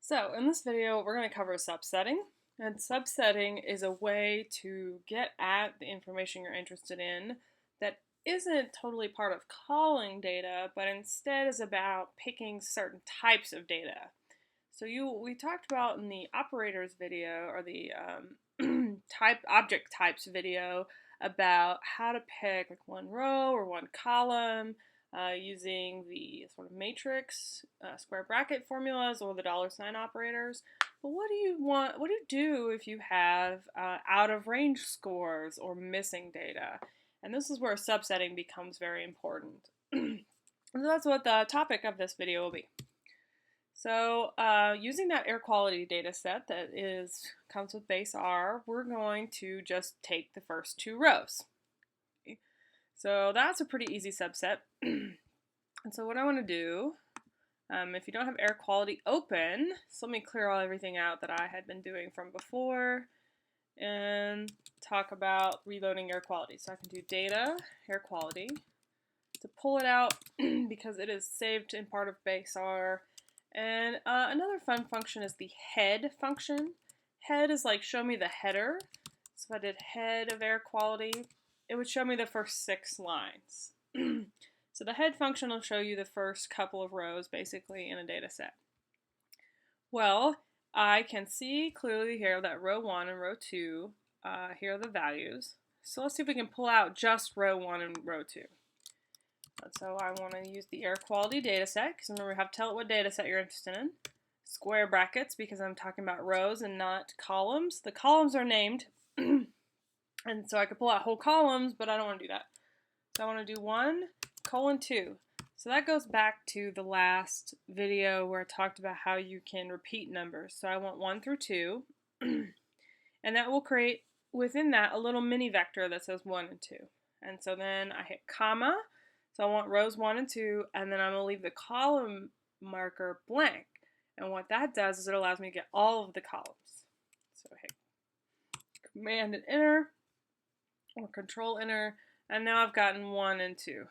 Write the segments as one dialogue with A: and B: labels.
A: So in this video, we're going to cover subsetting. And subsetting is a way to get at the information you're interested in that isn't totally part of calling data, but instead is about picking certain types of data. So we talked about in the operators video, or the object types video, about how to pick like one row or one column using the sort of matrix square bracket formulas or the $ operators. But what do you want? What do you do if you have out of range scores or missing data? And this is where subsetting becomes very important. And that's what the topic of this video will be. So using that air quality data set that comes with base R, we're going to just take the first two rows. Okay. So that's a pretty easy subset. And so what I want to do, if you don't have air quality open, so let me clear everything out that I had been doing from before and talk about reloading air quality. So I can do data, air quality, to pull it out because it is saved in part of base R. And another fun function is the head function. Head is like show me the header. So if I did head of air quality, it would show me the first 6 lines. So the head function will show you the first couple of rows basically in a data set. Well, I can see clearly here that row 1 and row 2, here are the values. So let's see if we can pull out just row 1 and row 2. So I want to use the air quality data set, because remember, you have to tell it what data set you're interested in. Square brackets, because I'm talking about rows and not columns. The columns are named, and so I could pull out whole columns, but I don't want to do that. So I want to do 1:2. So that goes back to the last video where I talked about how you can repeat numbers. So I want 1 through 2, and that will create within that a little mini vector that says 1 and 2. And so then I hit comma. So I want rows 1 and 2, and then I'm going to leave the column marker blank. And what that does is it allows me to get all of the columns. So I hit Command and Enter, or Control Enter, and now I've gotten 1 and 2.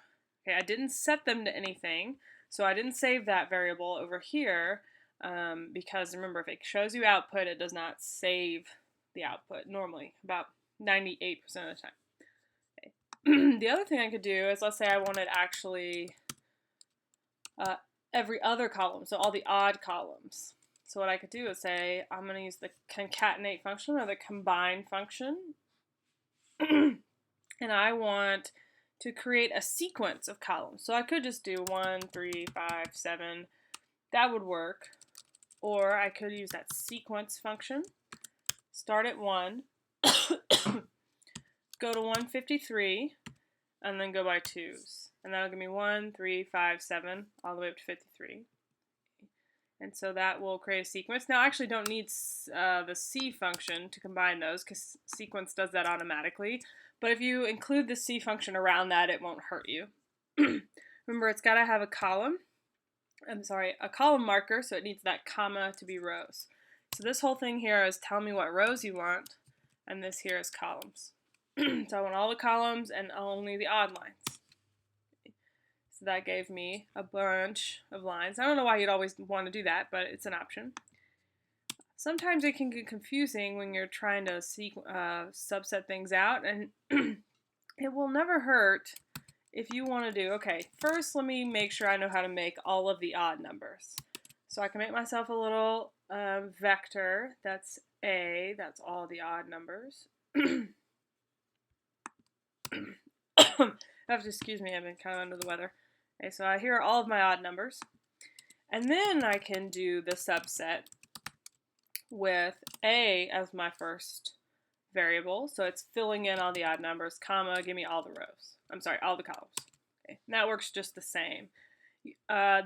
A: Okay, I didn't set them to anything, so I didn't save that variable over here, because remember, if it shows you output, it does not save the output normally, about 98% of the time. The other thing I could do is, let's say I wanted actually every other column, so all the odd columns. So what I could do is say, I'm going to use the concatenate function or the combine function, and I want to create a sequence of columns. So I could just do 1, 3, 5, 7. That would work. Or I could use that sequence function, start at 1, go to 153, and then go by 2s. And that'll give me 1, 3, 5, 7, all the way up to 53. And so that will create a sequence. Now I actually don't need the C function to combine those, because sequence does that automatically. But if you include the C function around that, it won't hurt you. Remember, it's got to have a column marker, so it needs that comma to be rows. So this whole thing here is telling me what rows you want, and this here is columns. So I want all the columns and only the odd lines. So that gave me a bunch of lines. I don't know why you'd always want to do that, but it's an option. Sometimes it can get confusing when you're trying to subset things out, and it will never hurt if you want to do, okay, first let me make sure I know how to make all of the odd numbers. So I can make myself a little vector that's A, that's all the odd numbers. You have to excuse me, I've been kind of under the weather. Okay, so here are all of my odd numbers. And then I can do the subset with A as my first variable. So it's filling in all the odd numbers, comma, give me all the rows. I'm sorry, all the columns. Okay, and that works just the same.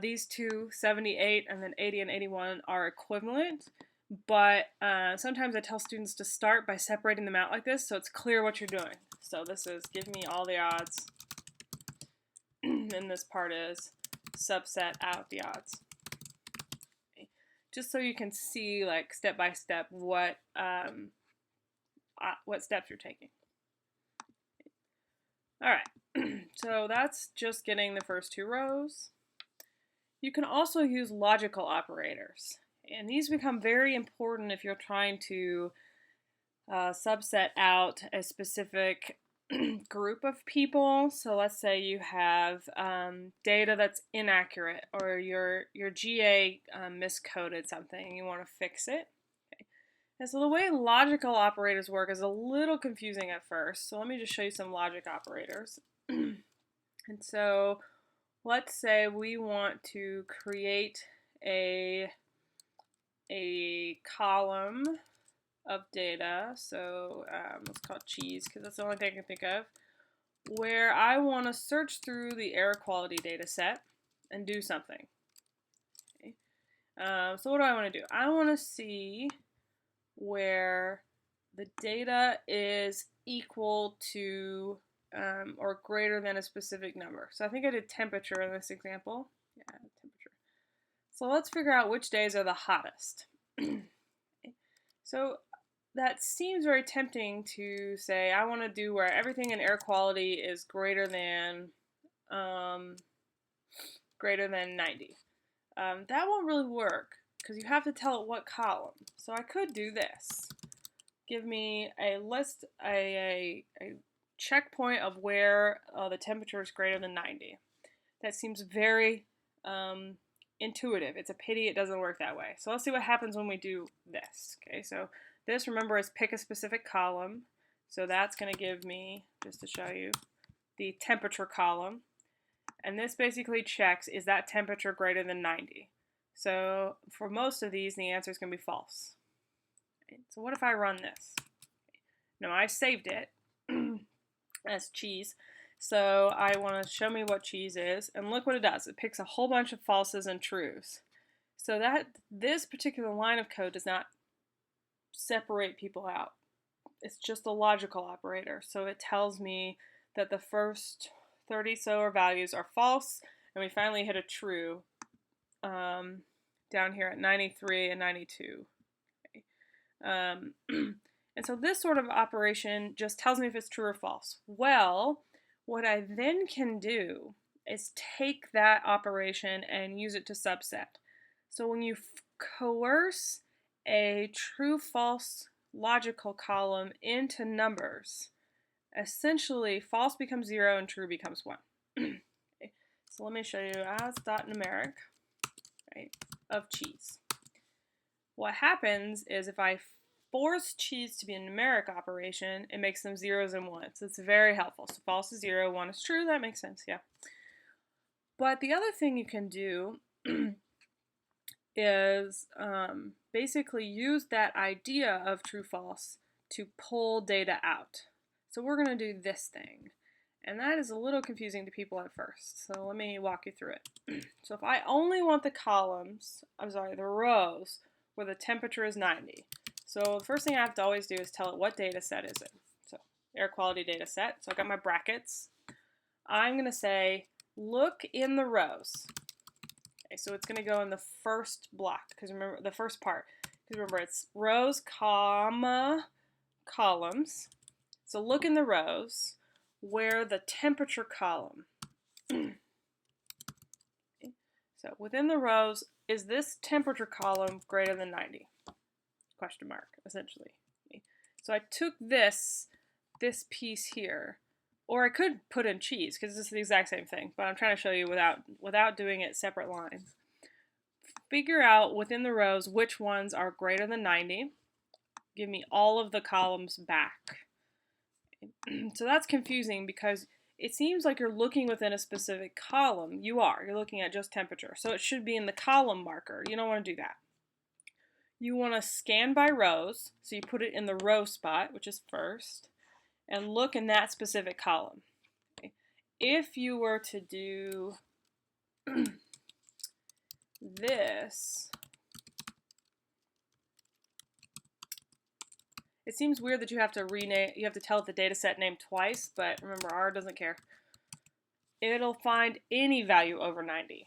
A: These two, 78 and then 80 and 81, are equivalent. But sometimes I tell students to start by separating them out like this so it's clear what you're doing. So this is give me all the odds, and this part is subset out the odds. Okay. Just so you can see, like, step by step what steps you're taking. All right, so that's just getting the first 2 rows. You can also use logical operators. And these become very important if you're trying to subset out a specific group of people. So let's say you have data that's inaccurate, or your GA miscoded something and you want to fix it. Okay. And so the way logical operators work is a little confusing at first. So let me just show you some logic operators. And so let's say we want to create a column of data, so let's call it cheese because that's the only thing I can think of, where I want to search through the air quality data set and do something. Okay. So what do I want to do? I want to see where the data is equal to or greater than a specific number. So I think I did temperature in this example. Yeah, temperature. So let's figure out which days are the hottest. So that seems very tempting to say I want to do where everything in air quality is greater than 90. That won't really work because you have to tell it what column. So I could do this. Give me a list, a checkpoint of where the temperature is greater than 90. That seems very intuitive. It's a pity it doesn't work that way. So let's see what happens when we do this. Okay, so this, remember, is pick a specific column. So that's going to give me, just to show you, the temperature column. And this basically checks, is that temperature greater than 90? So for most of these, the answer is going to be false. Okay, so what if I run this? Now I saved it as cheese. So I want to show me what cheese is, and look what it does. It picks a whole bunch of falses and trues. So that this particular line of code does not separate people out. It's just a logical operator. So it tells me that the first 30 so values are false, and we finally hit a true down here at 93 and 92. Okay. And so this sort of operation just tells me if it's true or false. Well, what I then can do is take that operation and use it to subset. So when you coerce a true-false logical column into numbers, essentially false becomes 0 and true becomes 1. Okay. So let me show you as dot numeric, right, of cheese. What happens is if I force cheese to be a numeric operation, it makes them zeros and ones. It's very helpful. So false is 0, 1 is true. That makes sense, yeah. But the other thing you can do is basically use that idea of true-false to pull data out. So we're going to do this thing. And that is a little confusing to people at first. So let me walk you through it. So if I only want the rows where the temperature is 90. So the first thing I have to always do is tell it what data set is it. So air quality data set. So I got my brackets. I'm going to say, look in the rows. Okay, so it's going to go in the first block, because remember the first part. Because remember, it's rows, comma, columns. So look in the rows where the temperature column. Okay. So within the rows, is this temperature column greater than 90? Question mark, essentially. Okay. So I took this piece here, or I could put in cheese because it's the exact same thing, but I'm trying to show you without doing it separate lines. Figure out within the rows which ones are greater than 90. Give me all of the columns back. So that's confusing because it seems like you're looking within a specific column. You're looking at just temperature. So it should be in the column marker. You don't want to do that. You want to scan by rows. So you put it in the row spot, which is first, and look in that specific column. Okay. If you were to do this, it seems weird that you have to tell it the data set name twice, but remember, R doesn't care. It'll find any value over 90.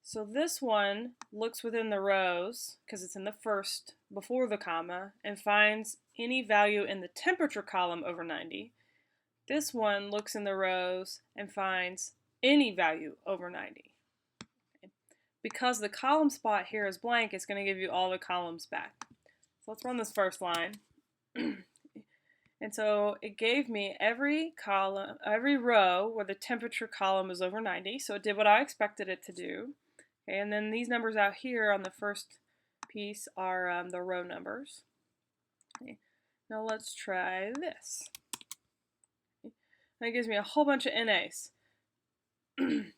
A: So this one looks within the rows, because it's in the first, before the comma, and finds any value in the temperature column over 90. This one looks in the rows and finds any value over 90. Okay. because the column spot here is blank, it's going to give you all the columns back. So let's run this first line. And so it gave me every row where the temperature column is over 90. So it did what I expected it to do. Okay, and then these numbers out here on the first piece are the row numbers. Okay. Now let's try this. Okay. And it gives me a whole bunch of NAs.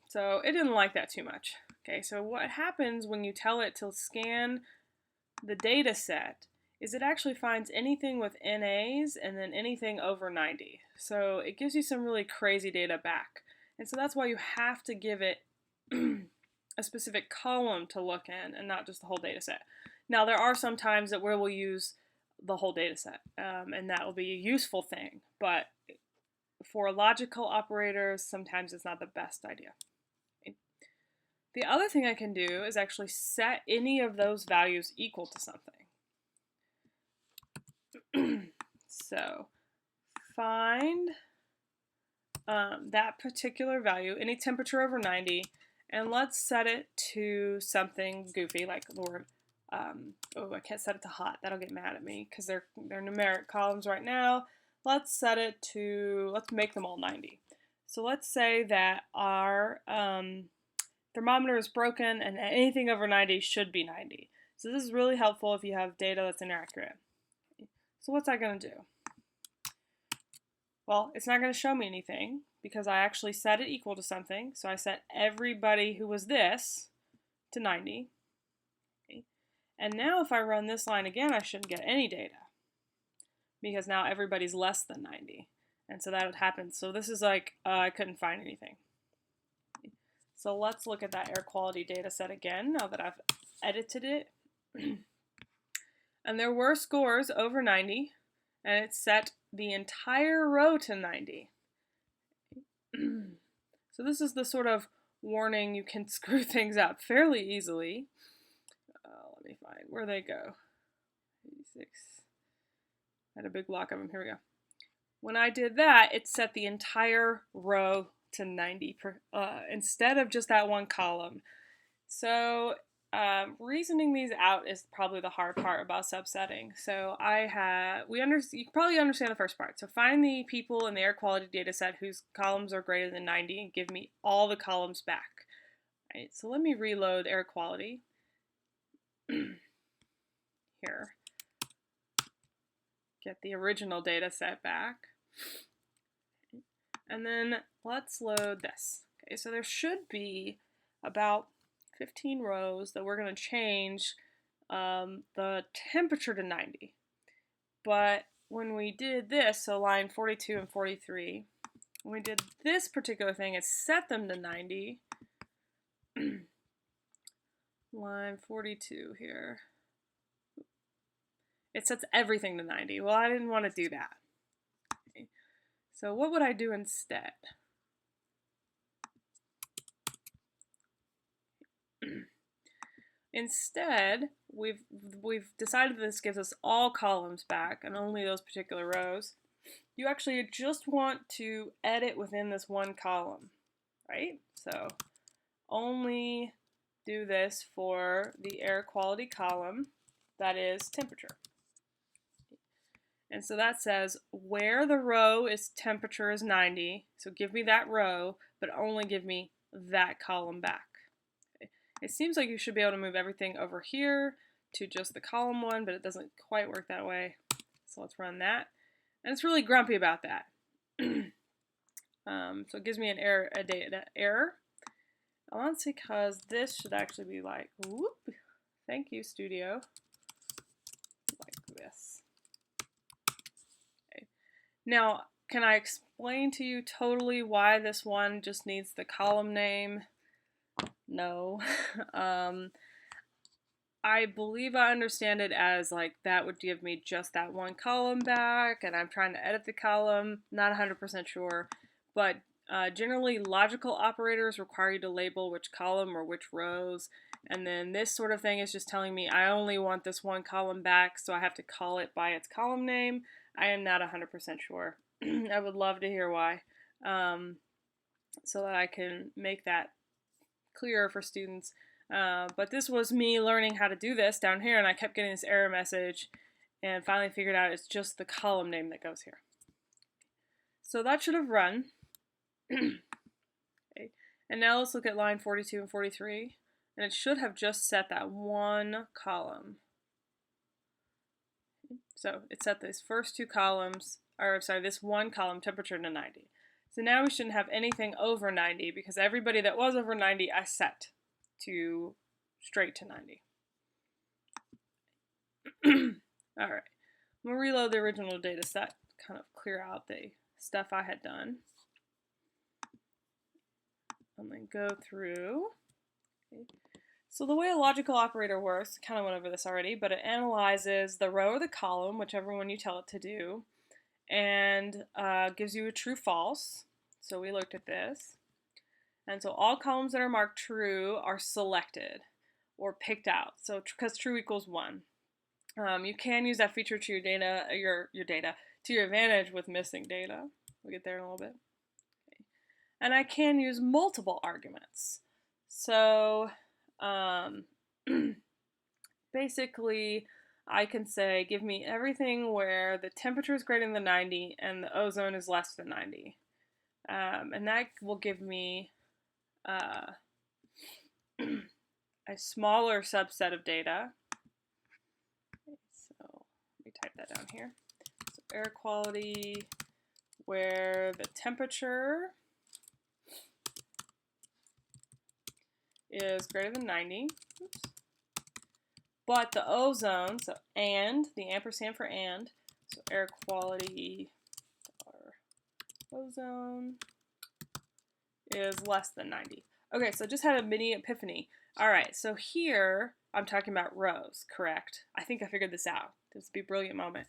A: So it didn't like that too much. Okay, so what happens when you tell it to scan the data set is it actually finds anything with NAs and then anything over 90. So it gives you some really crazy data back. And so that's why you have to give it a specific column to look in and not just the whole data set. Now there are some times that where we'll use the whole data set and that will be a useful thing, but for logical operators sometimes it's not the best idea. Okay. The other thing I can do is actually set any of those values equal to something. So find that particular value, any temperature over 90, and let's set it to something goofy like the word, oh, I can't set it to hot. That'll get mad at me because they're numeric columns right now. Let's set it to, let's make them all 90. So let's say that our thermometer is broken and anything over 90 should be 90. So this is really helpful if you have data that's inaccurate. So what's that going to do? Well, it's not going to show me anything because I actually set it equal to something. So I set everybody who was this to 90. Okay. And now if I run this line again, I shouldn't get any data because now everybody's less than 90. And so that would happen. So this is like, I couldn't find anything. Okay. So let's look at that air quality data set again now that I've edited it. And there were scores over 90, and it set the entire row to 90. So this is the sort of warning you can screw things up fairly easily. Let me find where they go. 86. I had a big block of them. Here we go. When I did that, it set the entire row to 90 instead of just that one column. So reasoning these out is probably the hard part about subsetting. So you probably understand the first part. So find the people in the air quality data set whose columns are greater than 90 and give me all the columns back. All right, so let me reload air quality. Here. Get the original data set back. And then let's load this. Okay, so there should be about 15 rows that we're going to change the temperature to 90. But when we did this, so line 42 and 43, when we did this particular thing, it set them to 90. Line 42 here. It sets everything to 90. Well, I didn't want to do that. Okay. So what would I do instead? Instead, we've decided that this gives us all columns back and only those particular rows. You actually just want to edit within this one column, right? So only do this for the air quality column, that is temperature. And so that says where the row is temperature is 90, so give me that row, but only give me that column back. Okay. It seems like you should be able to move everything over here to just the column one, but it doesn't quite work that way. So let's run that. And it's really grumpy about that. So it gives me a data error. Well, that's because this should actually be like, whoop, thank you, Studio, like this. Okay. Now, can I explain to you totally why this one just needs the column name? No. I believe I understand it as like that would give me just that one column back, and I'm trying to edit the column, not 100% sure, but generally logical operators require you to label which column or which rows, and then this sort of thing is just telling me I only want this one column back, so I have to call it by its column name. I am not 100% sure. I would love to hear why, so that I can make that clearer for students. But this was me learning how to do this down here, and I kept getting this error message, and finally figured out it's just the column name that goes here. So that should have run. Okay. And now let's look at line 42 and 43, and it should have just set that one column. So it set these first two columns, or sorry, this one column, temperature, to 90. So now we shouldn't have anything over 90 because everybody that was over 90 I set to straight to 90. All right, I'm gonna reload the original data set, kind of clear out the stuff I had done. I'm gonna go through. Okay. So the way a logical operator works, I kind of went over this already, but it analyzes the row or the column, whichever one you tell it to do, and gives you a true-false. So we looked at this. And so all columns that are marked true are selected or picked out. So because true equals 1. You can use that feature to your data, to your advantage with missing data. We'll get there in a little bit. Okay. And I can use multiple arguments. So basically, I can say, give me everything where the temperature is greater than 90 and the ozone is less than 90. And that will give me a smaller subset of data. Okay, so let me type that down here. So air quality where the temperature is greater than 90. Oops. But the ozone, so and, the ampersand for and, so air quality ozone is less than 90. Okay, so just had a mini epiphany. All right, so here I'm talking about rows, correct? I think I figured this out. This would be a brilliant moment.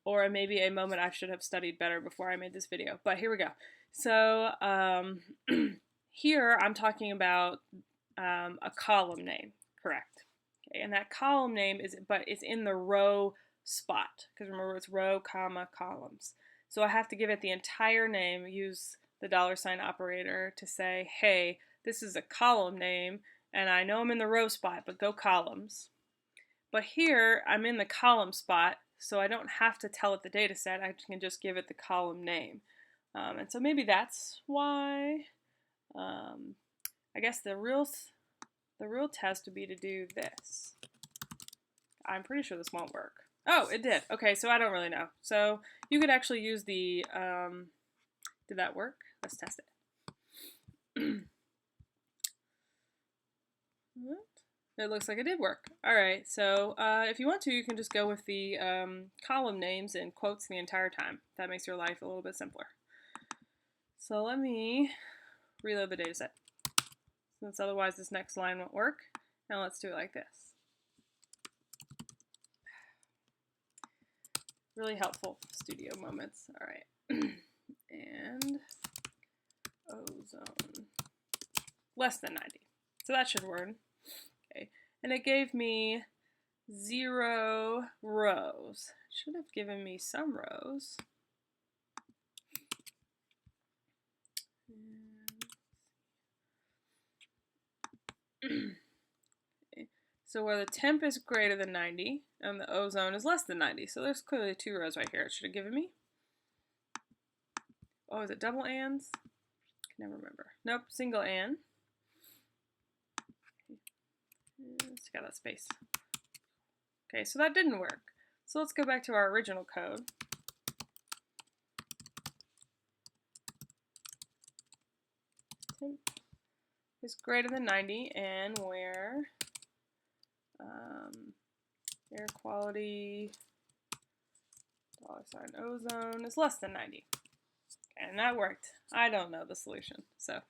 A: Or maybe a moment I should have studied better before I made this video. But here we go. So here I'm talking about a column name, correct? Okay, and that column name but it's in the row spot, because remember it's row, comma, columns. So I have to give it the entire name, use the $ operator to say, hey, this is a column name, and I know I'm in the row spot, but go columns. But here, I'm in the column spot, so I don't have to tell it the data set, I can just give it the column name. And so maybe that's why. I guess the real test would be to do this. I'm pretty sure this won't work. Oh, it did. Okay, so I don't really know. So you could actually use the, did that work? Let's test it. It looks like it did work. All right, so if you want to, you can just go with the column names and quotes the entire time. That makes your life a little bit simpler. So let me reload the data set, since otherwise this next line won't work. Now let's do it like this. Really helpful studio moments. All right. And ozone less than 90. So that should work. Okay. And it gave me 0 rows. It should have given me some rows. Okay. So where the temp is greater than 90 and the ozone is less than 90. So there's clearly 2 rows right here. It should have given me. Oh, is it double ands? I can never remember. Nope, single and. Let's get that space. Okay, so that didn't work. So let's go back to our original code. Temp is greater than 90 and where air quality $ozone is less than 90. Okay, and that worked. I don't know the solution, so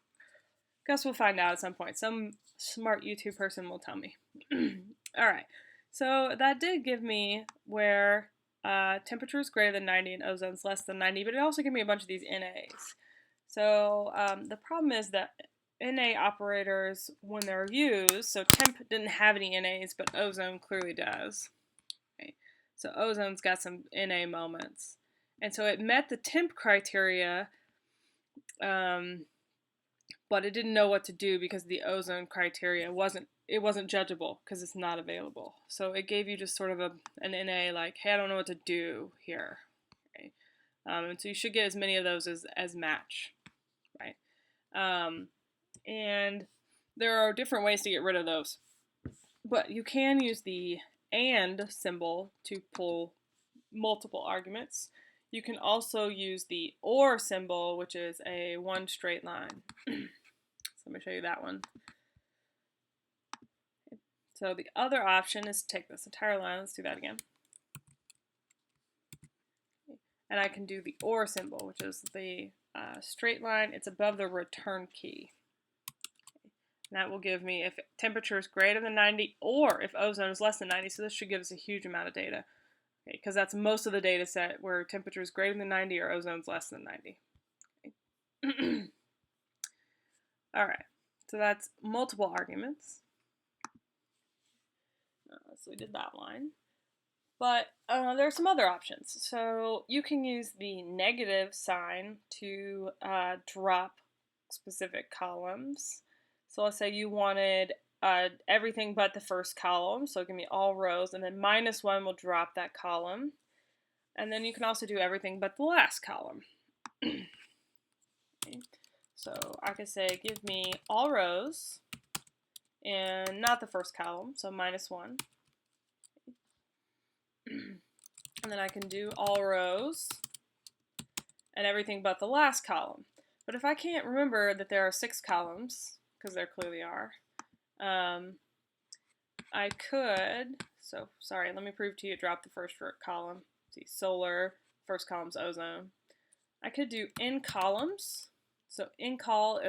A: guess we'll find out at some point. Some smart YouTube person will tell me. All right, so that did give me where temperature is greater than 90 and ozone is less than 90, but it also gave me a bunch of these NAs. So the problem is that NA operators, when they're used, so temp didn't have any NAs, but ozone clearly does. Okay. So ozone's got some NA moments. And so it met the temp criteria, but it didn't know what to do because the ozone criteria wasn't judgeable because it's not available. So it gave you just sort of an NA like, hey, I don't know what to do here. Okay? And so you should get as many of those as match, right? And there are different ways to get rid of those. But you can use the AND symbol to pull multiple arguments. You can also use the OR symbol, which is a one straight line. So let me show you that one. So the other option is to take this entire line. Let's do that again. And I can do the OR symbol, which is the straight line. It's above the return key. And that will give me if temperature is greater than 90 or if ozone is less than 90. So this should give us a huge amount of data. Okay, because that's most of the data set where temperature is greater than 90 or ozone is less than 90. Okay. All right, so that's multiple arguments. So we did that line. But there are some other options. So you can use the negative sign to drop specific columns. So let's say you wanted everything but the first column, so give me all rows, and then -1 will drop that column. And then you can also do everything but the last column. Okay. So I could say give me all rows and not the first column, so -1. And then I can do all rows and everything but the last column. But if I can't remember that there are 6 columns, because there clearly are, I could, so sorry, let me prove to you drop the first column. See, solar, first column's ozone. I could do in columns. So in col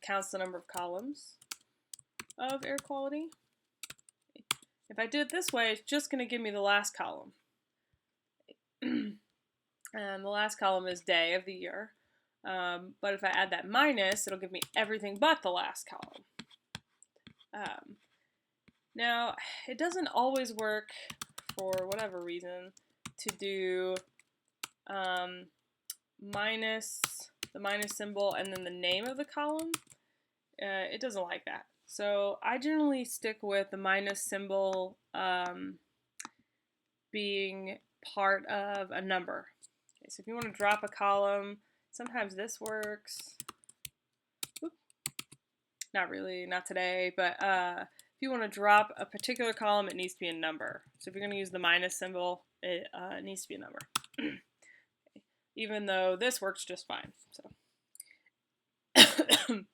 A: counts the number of columns of air quality. If I do it this way, it's just going to give me the last column. And the last column is day of the year. But if I add that minus, it'll give me everything but the last column. Now, it doesn't always work for whatever reason to do minus the minus symbol and then the name of the column. It doesn't like that. So I generally stick with the minus symbol being part of a number. Okay, so if you want to drop a column, sometimes this works. Oop. Not really, not today, but if you want to drop a particular column, it needs to be a number. So if you're going to use the minus symbol, it needs to be a number. Okay. Even though this works just fine. So I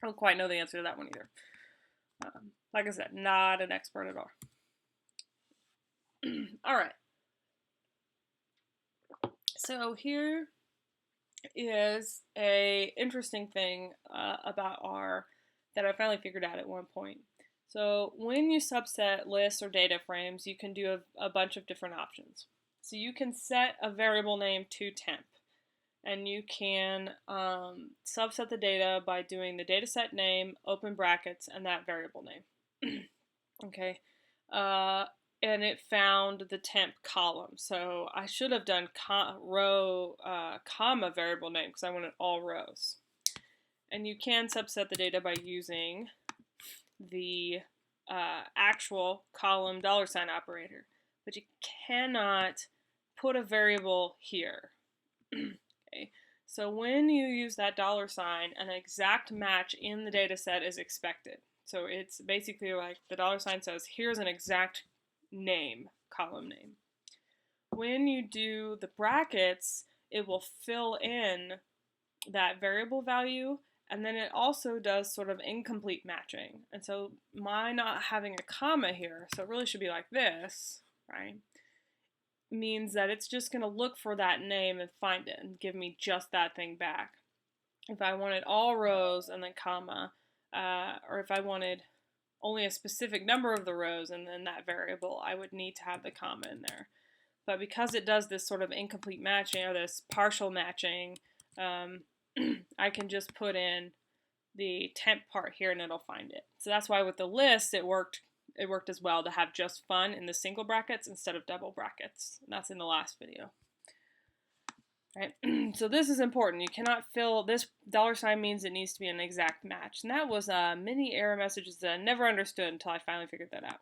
A: don't quite know the answer to that one either. Like I said, not an expert at all. All right. So here is a interesting thing about R that I finally figured out at one point. So when you subset lists or data frames, you can do a bunch of different options. So you can set a variable name to temp, and you can subset the data by doing the dataset name, open brackets, and that variable name. Okay. And it found the temp column. So I should have done row, comma variable name because I wanted all rows. And you can subset the data by using the actual column $ operator, but you cannot put a variable here. Okay. So when you use that $, an exact match in the data set is expected. So it's basically like the $sign says, here's an exact name, column name. When you do the brackets, it will fill in that variable value, and then it also does sort of incomplete matching. And so my not having a comma here, so it really should be like this, right, means that it's just going to look for that name and find it and give me just that thing back. If I wanted all rows and then comma, or if I wanted only a specific number of the rows and then that variable, I would need to have the comma in there. But because it does this sort of incomplete matching or this partial matching, I can just put in the temp part here and it'll find it. So that's why with the list it worked as well to have just fun in the single brackets instead of double brackets. And that's in the last video. right? So this is important. You cannot fill this $sign means it needs to be an exact match. And that was many error messages that I never understood until I finally figured that out.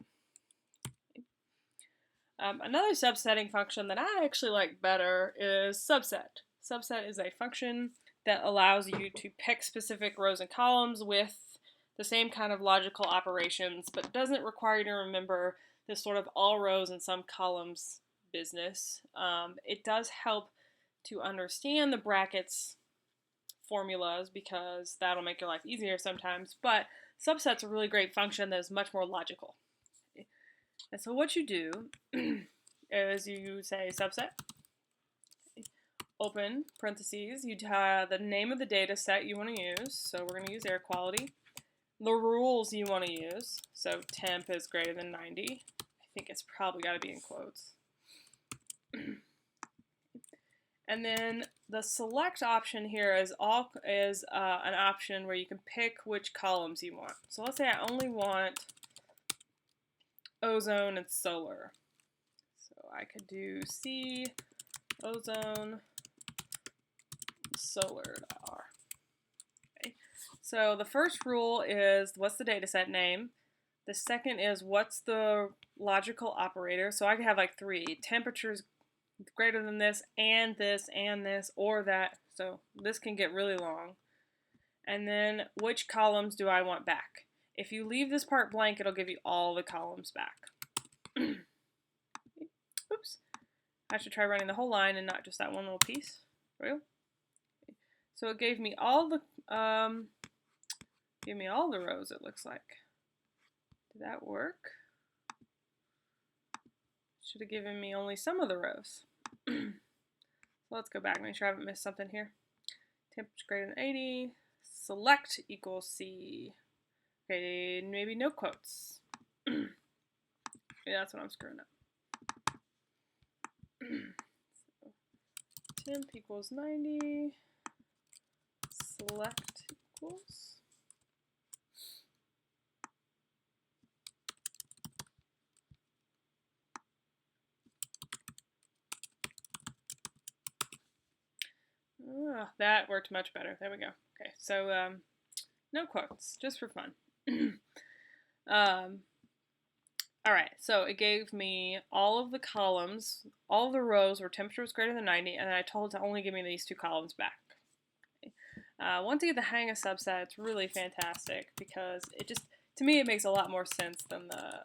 A: Another subsetting function that I actually like better is subset. Subset is a function that allows you to pick specific rows and columns with the same kind of logical operations, but doesn't require you to remember this sort of all rows and some columns business. It does help to understand the brackets formulas because that'll make your life easier sometimes, but subset's a really great function that is much more logical. And so what you do is you say subset, open parentheses, you have the name of the data set you want to use, so we're going to use air quality, the rules you want to use, so temp is greater than 90, I think it's probably got to be in quotes, and then the select option here is an option where you can pick which columns you want. So let's say I only want ozone and solar. So I could do C, ozone, solar.r. Okay. So the first rule is what's the data set name. The second is what's the logical operator. So I could have like 3 temperatures greater than this, or that. So this can get really long. And then which columns do I want back? If you leave this part blank, it'll give you all the columns back. Oops. I should try running the whole line and not just that one little piece. There we go. So it gave me all the rows, it looks like. Did that work? Should have given me only some of the rows. So let's go back, make sure I haven't missed something here. Temperature greater than 80. Select equals C. Okay, maybe no quotes. Yeah, that's what I'm screwing up. So, temp equals 90. Select equals. Oh, that worked much better. There we go. Okay, so no quotes, just for fun. Alright, so it gave me all of the columns, all of the rows where temperature was greater than 90, and then I told it to only give me these 2 columns back. Okay. Once you get the hang of subset, it's really fantastic because it just, to me, it makes a lot more sense than the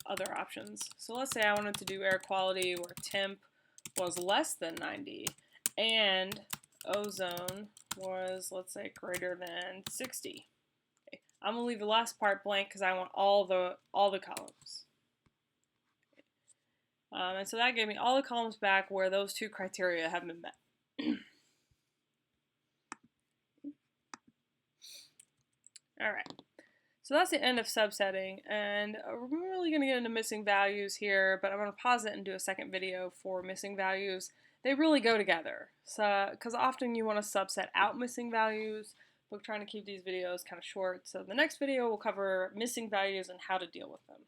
A: other options. So let's say I wanted to do air quality where temp was less than 90, and ozone was, let's say, greater than 60. Okay. I'm gonna leave the last part blank because I want all the columns. Okay. And so that gave me all the columns back where those 2 criteria have been met. All right. So that's the end of subsetting, and we're really going to get into missing values here, but I'm going to pause it and do a second video for missing values. They really go together, so because often you want to subset out missing values. We're trying to keep these videos kind of short, so the next video will cover missing values and how to deal with them.